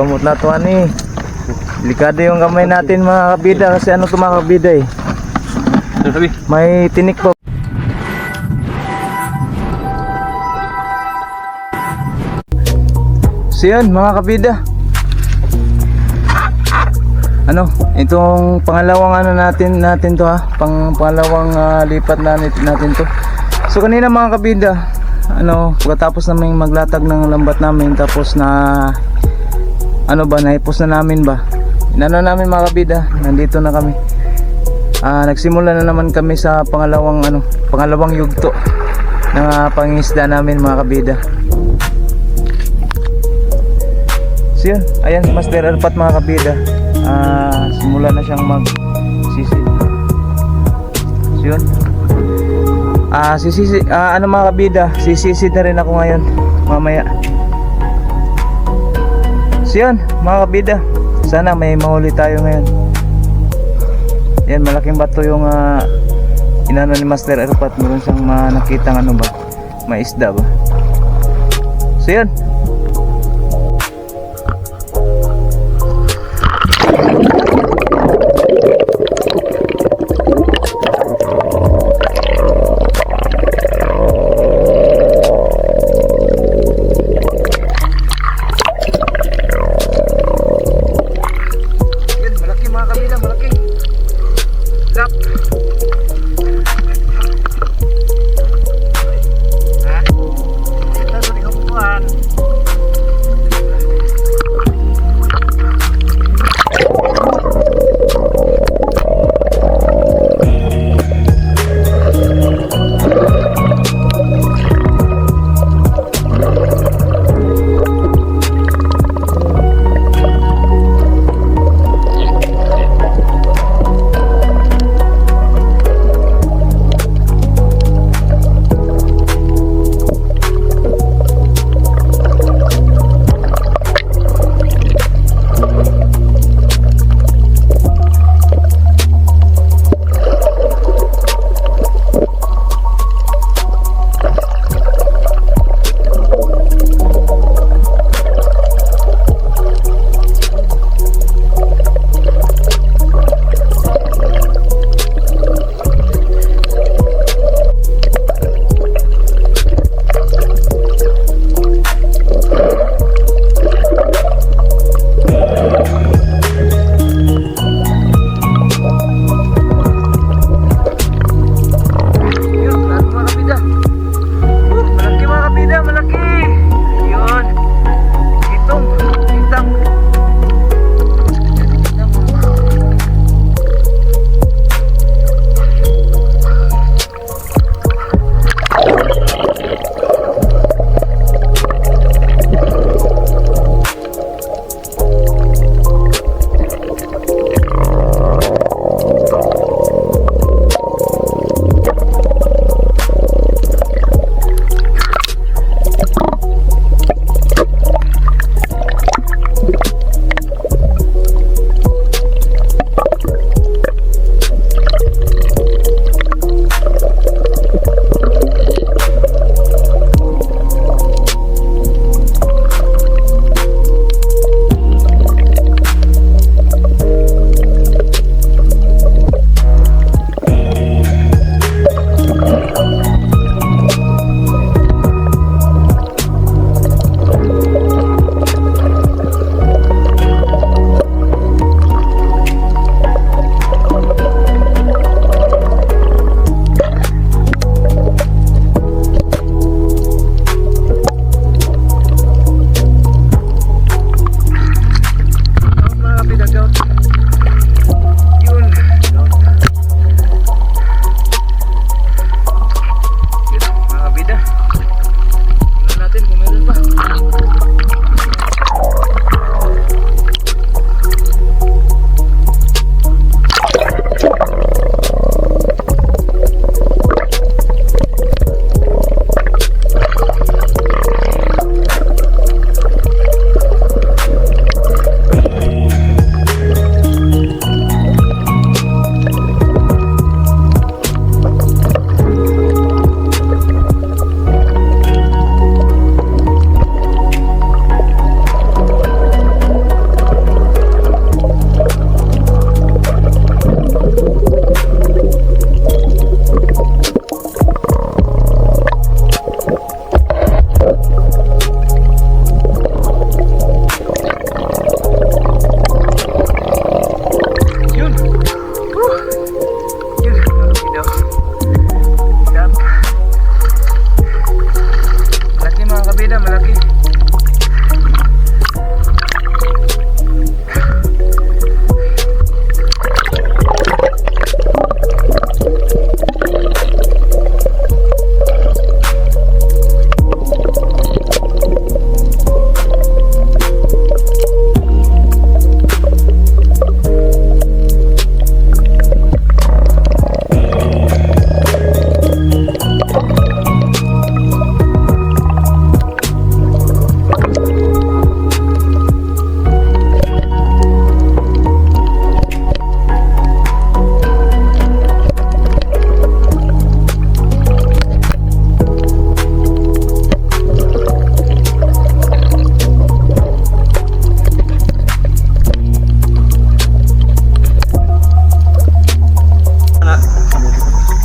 kamot na to ani. Delikado yung kamay natin mga kabida kasi ano to mga kabida eh. Ano sabi? May tinik po. So yun mga kabida. Ano, itong pangalawang ano natin to ha. Pangalawang lipat natin to. So kanina mga kabida, ano, pagkatapos namin maglatag ng lambat namin tapos na ano ba, naipos na namin ba? Inano namin mga kabida, nandito na kami. Nagsimula na naman kami sa pangalawang yugto ng pangingisda namin mga kabida. So yun, ayan si Master Arpat mga kabida. Simula na siyang magsisid. So yun. Ano mga kabida, sisisid na rin ako ngayon mamaya. So yun mga kabida, sana may mahuli tayo ngayon. Yan, malaking bato yung inano ni Master Arpat. Meron siyang nakitang ano ba, may isda ba. So yun.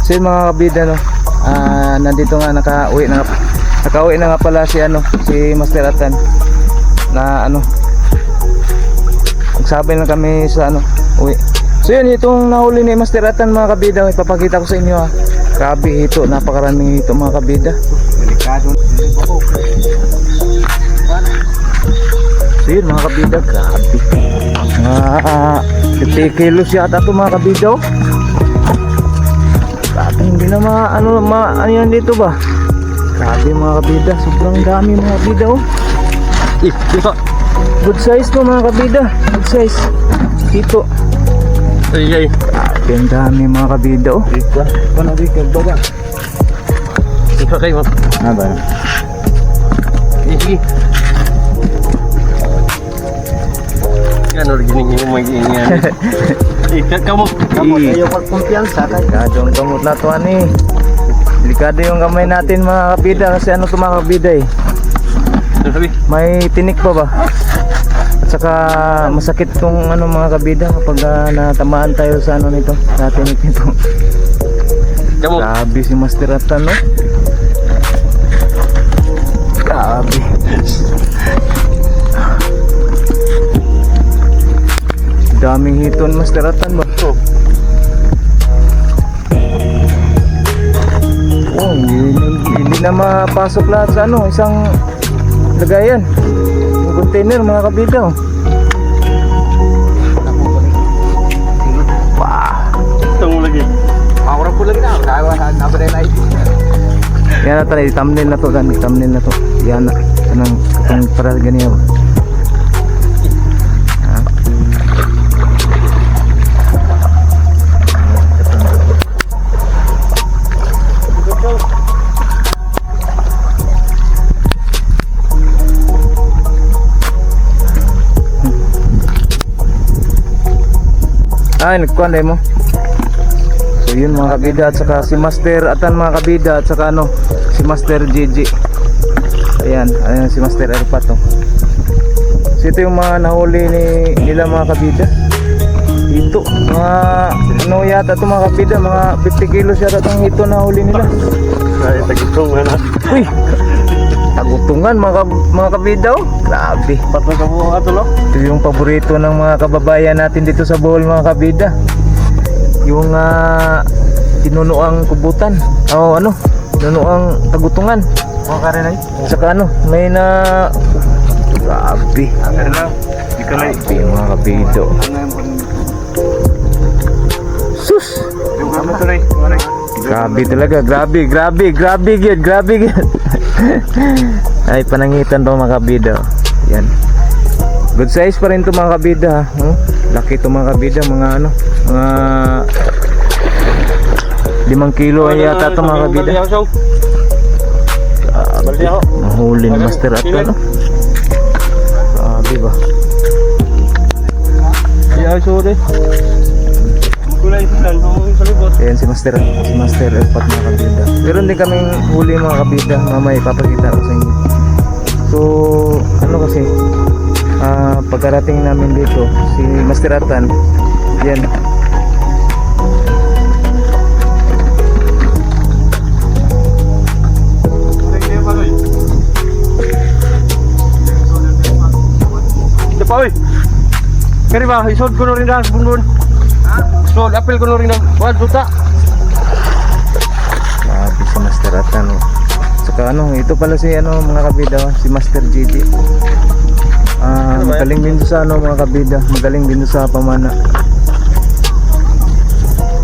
So yun mga kabida, no, nandito nga nakauwi na nga pala si Master Atan na magsabay na kami sa uwi. So yun, itong nahuli ni Master Atan mga kabida, ipapakita ko sa inyo ha. Grabe hito, napakaraming hito mga kabida. Delikado. So yun mga kabida, grabe. 50 kilos yata ito mga kabida. Grabe, hindi na ano yan dito ba? Grabe mga kabida, sobrang dami mga kabida oh. Good size to mga kabida, good size. Hito. Ay. Grabe, ang dami mga kabida oh. Paano bigyan ba ba? Ikaw kayo. Ba? Sige. Yan original yung may ganyan. Kamu tayo pagkumpiyansa kay. Delikado ang gamot na to ani. Delikado yung kamay natin mga kabida kasi to mga kabida eh. May tinik pa ba? At saka masakit tong mga kabida kapag natamaan tayo sa nito, sa tinik nito. Grabe si Master Atan no. Grabe. Daming hiton Master Atan ba? Oh, hindi na mapasok lahat sa isang lagayan. Yung container mga kabida oh. Tunggu lagi. Maura po lagi na. Naba na light. Yan na tayo, thumbnail na to dan, thumbnail na to. Yan na. Kanang para ganyan ba? Ay, nagkuhan mo. So yun mga kabida, at saka si Master Atan mga kabida, at saka si Master Gigi. Ayan si Master Erpat oh. So ito yung mga nahuli nila mga kabida. Ito, mga yata ito mga kabida, mga 50 kilos yata itong ito nahuli nila. Ay, tagutungan na. Uy, tagutungan mga kabida oh. Grabe. Patong ka po ato lo. Ito yung paborito ng mga kababayan natin dito sa Bohol mga kabida. Yung tinunuang kubutan. O tinunuang tagutungan. Mga karenay. Saka may grabe. Grabe mga kabida. Sus! Yung kami tuloy. Grabe talaga, grabe gid. Ay panangitan daw mga kabida. Yan. Good size pa rin to mga kabida ha. Laki to mga kabida, mga mga 5 kilo ay yata to mga kabida. Mahuli ni Master Atan no. Grabe ba? Ya, sorry. Kulay silan sa libot. Ayan si Master Erpat mga kabida. Meron din kaming huli mga kabida, mamaya ipapakita ko sa inyo. So kasi pagkarating namin dito si Master Atan, yan ito pa oy. Kari ba isod ko rin na bunbun. So, apel ko rin na. Wad buta. grabe si Master Atan oh. Saka ito pala si mga kabida, si Master Gigi. Magaling din sa mga kabida, magaling din sa pamana.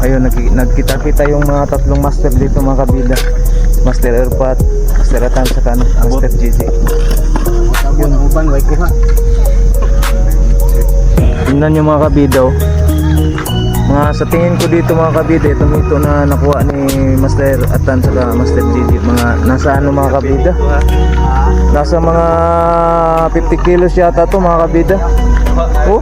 Ayun, nagkita-kita yung mga tatlong master dito mga kabida. Master Erpat, Master Atan, saka Master Gigi. Yun uban way ko ha. Tingnan nyo mga kabida oh. Sa tingin ko dito mga kabida, itong ito na nakuha ni Master Atan saka Master Gigi, mga nasa mga kabida, nasa mga 50 kilos yata to mga kabida. Oh,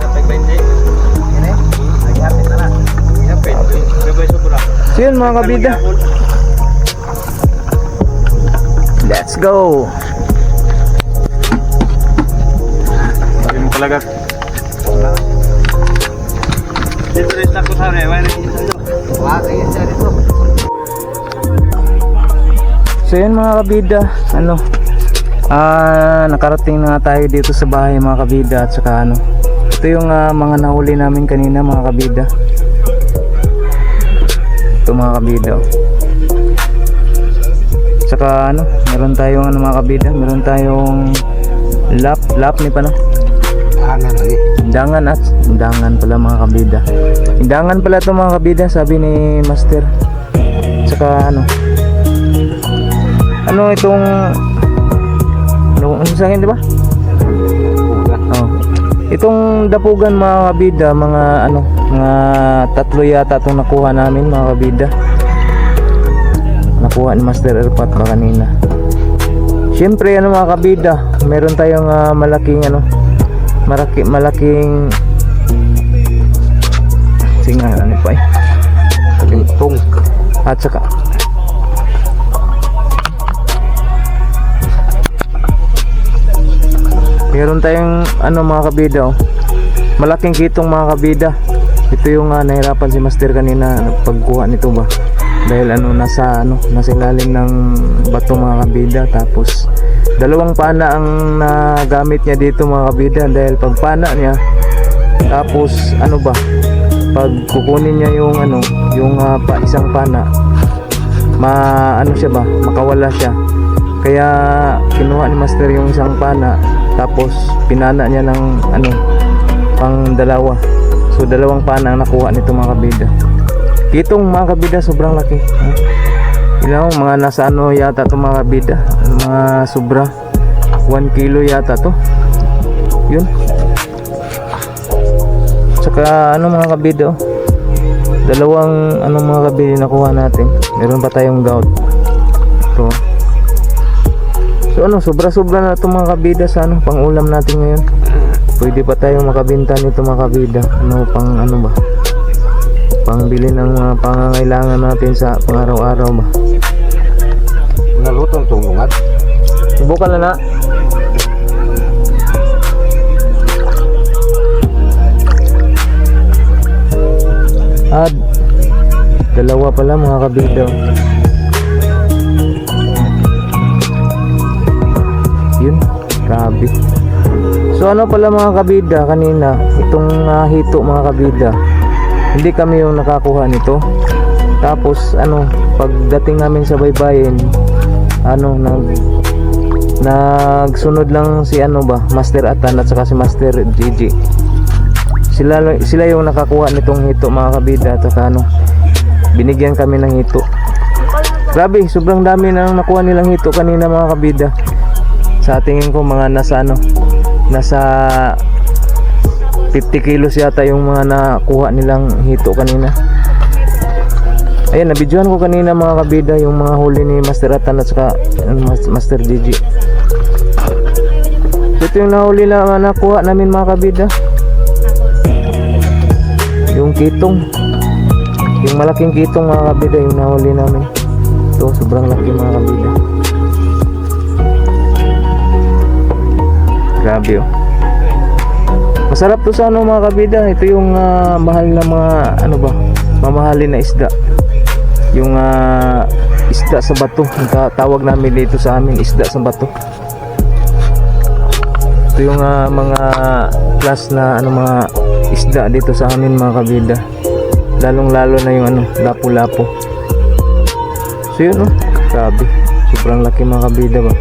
so yun mga kabida, let's go. Sabi mo talaga. Dito rin takot hari, wala rin dito. Wala rin dito. So yun mga kabida, nakarating na nga tayo dito sa bahay mga kabida. At saka ito yung mga nahuli namin kanina mga kabida. Ito mga kabida. Saka meron tayong mga kabida, meron tayong lap ni pa Angan lagi. Indangan pala mga kabida. Indangan pala ito mga kabida, sabi ni Master. Saka itong sa akin, di ba? Oh. Itong dapugan mga kabida, mga tatlo yata itong nakuha namin mga kabida. Nakuha ni Master Erpat ba kanina. Siyempre mga kabida, meron tayong malaking singa pa Kalimpong. at saka meron tayong mga kabida, malaking kitong mga kabida. Ito yung nahirapan si Master kanina pagkuha nito ba, dahil nasa ilalim ng bato mga kabida. Tapos dalawang pana ang nagamit niya dito mga kabida, dahil pag pana niya, tapos pag kukunin niya yung isang pana, makawala siya. Kaya kinuha ni Master yung isang pana, tapos pinana niya ng pang dalawa. So dalawang pana ang nakuha nito mga kabida. Kitong mga kabida, sobrang laki. Mga nasa yata to mga kabida, mga sobra 1 kilo yata to. Yun. Saka mga kabida, dalawang mga kabida nakuha natin. Meron pa tayong gout. Ito. So sobra-sobra na ito mga kabida sa pang ulam natin ngayon. Pwede pa tayong makabenta nito mga kabida. Pangbili ng mga pangangailangan natin sa pang-araw-araw ba. Nalutong tungungan. Bukan na. Dalawa pala mga kabida. Yun, grabe. So pala mga kabida, kanina itong hito mga kabida, hindi kami yung nakakuha nito. Tapos pagdating namin sa baybayin, nagsunod lang si Master Atan at saka si Master Gigi. Sila yung nakakuha nitong hito mga kabida. At saka binigyan kami ng hito. Grabe, sobrang dami nang nakuha nilang hito kanina mga kabida. Sa tingin ko mga nasa 50 kilos yata yung mga nakuha nilang hito kanina. Ayan, nabidyohan ko kanina mga kabida yung mga huli ni Master Atan at saka Master Gigi. Ito yung nahuli na nakuha namin mga kabida. Yung kitong, yung malaking kitong mga kabida yung nahuli namin. Ito, sobrang laki mga kabida. Grabe Masarap to sa mga kabida. Ito yung mahal na mga mamahalin na isda. Yung isda sa bato. Ang tawag namin dito sa amin, isda sa bato. Ito yung mga class na mga isda dito sa amin mga kabida. Lalong lalo na yung lapu-lapu. So yun grabe, sobrang laki mga kabida ba.